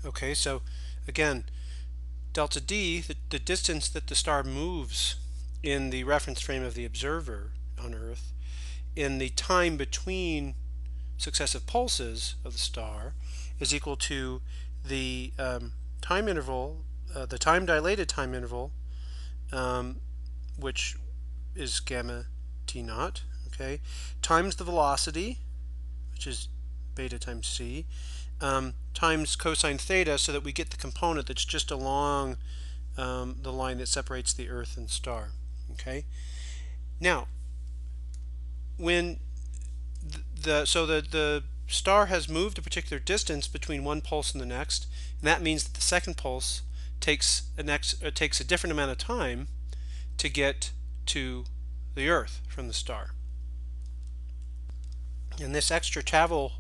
Okay, so again, delta D, the distance that the star moves in the reference frame of the observer on Earth, in the time between successive pulses of the star, is equal to the time interval, the time dilated time interval, which is gamma t naught, okay, times the velocity, which is beta times c, times cosine theta, so that we get the component that's just along the line that separates the Earth and star. Okay. Now, when the star has moved a particular distance between one pulse and the next, and that means that the second pulse takes a different amount of time to get to the Earth from the star. And this extra travel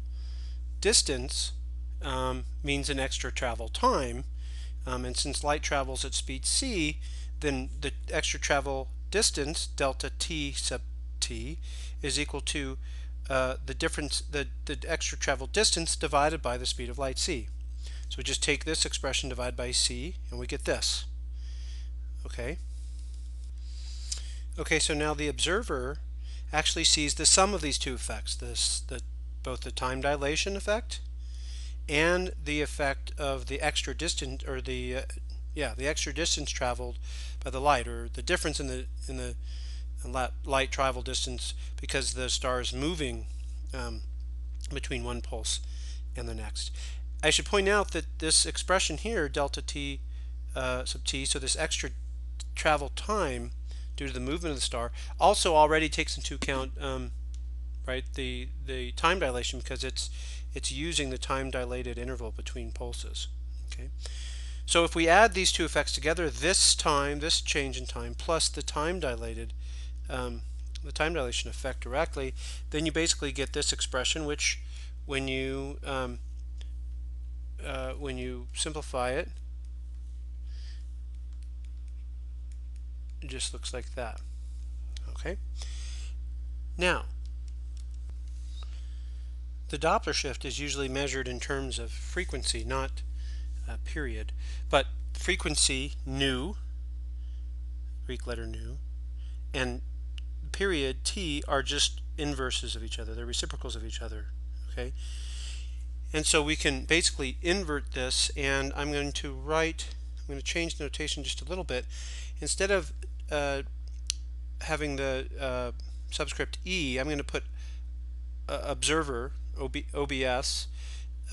distance means an extra travel time, and since light travels at speed c, then the extra travel distance, delta t sub t, is equal to the extra travel distance divided by the speed of light c. So we just take this expression divided by c, and we get this. Okay. Okay, so now the observer actually sees the sum of these two effects, both the time dilation effect and the effect of the extra distance, or the extra distance traveled by the light, or the difference in the light travel distance because the star is moving between one pulse and the next. I should point out that this expression here, delta t sub t, so this extra travel time due to the movement of the star, also already takes into account the time dilation, because it's using the time dilated interval between pulses. Okay, so if we add these two effects together, this change in time, plus the time dilation effect directly, then you basically get this expression, which when you simplify it, it just looks like that. Okay. Now, the Doppler shift is usually measured in terms of frequency, not period. But frequency, nu, Greek letter nu, and period, t, are just inverses of each other. They're reciprocals of each other. Okay. And so we can basically invert this, and I'm going to change the notation just a little bit. Instead of having the subscript e, I'm going to put observer, OBS,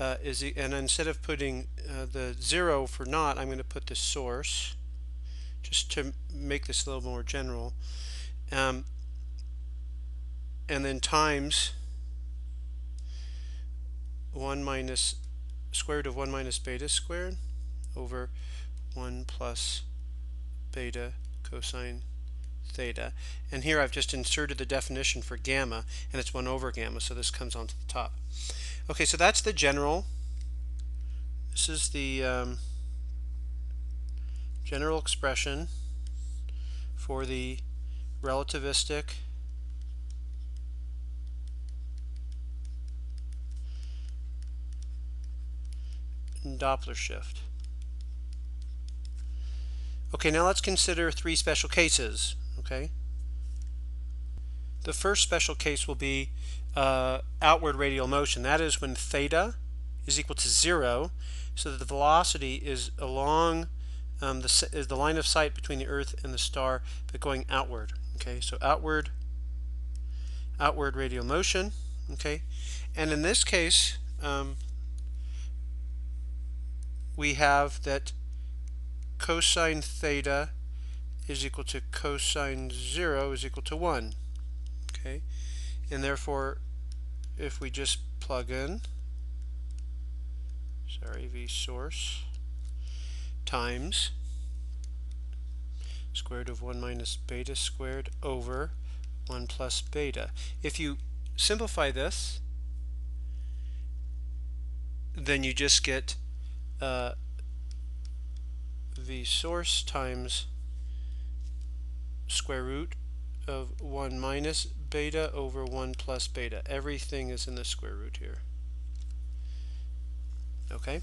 and instead of putting the 0 for naught, I'm going to put the source, just to make this a little more general, and then times 1 minus square root of 1 minus beta squared over 1 plus beta cosine theta. And here I've just inserted the definition for gamma, and it's 1 over gamma, so this comes onto the top. Okay, so that's the general. This is the general expression for the relativistic Doppler shift. Okay, now let's consider three special cases. Okay, the first special case will be outward radial motion. That is when theta is equal to 0, so that the velocity is along the line of sight between the Earth and the star, but going outward. Okay, so outward radial motion. Okay, and in this case, we have that cosine theta is equal to cosine 0 is equal to 1. Okay, and therefore, if we just plug in, V source times square root of 1 minus beta squared over 1 plus beta. If you simplify this, then you just get V source times square root of 1 minus beta over 1 plus beta. Everything is in the square root here. Okay?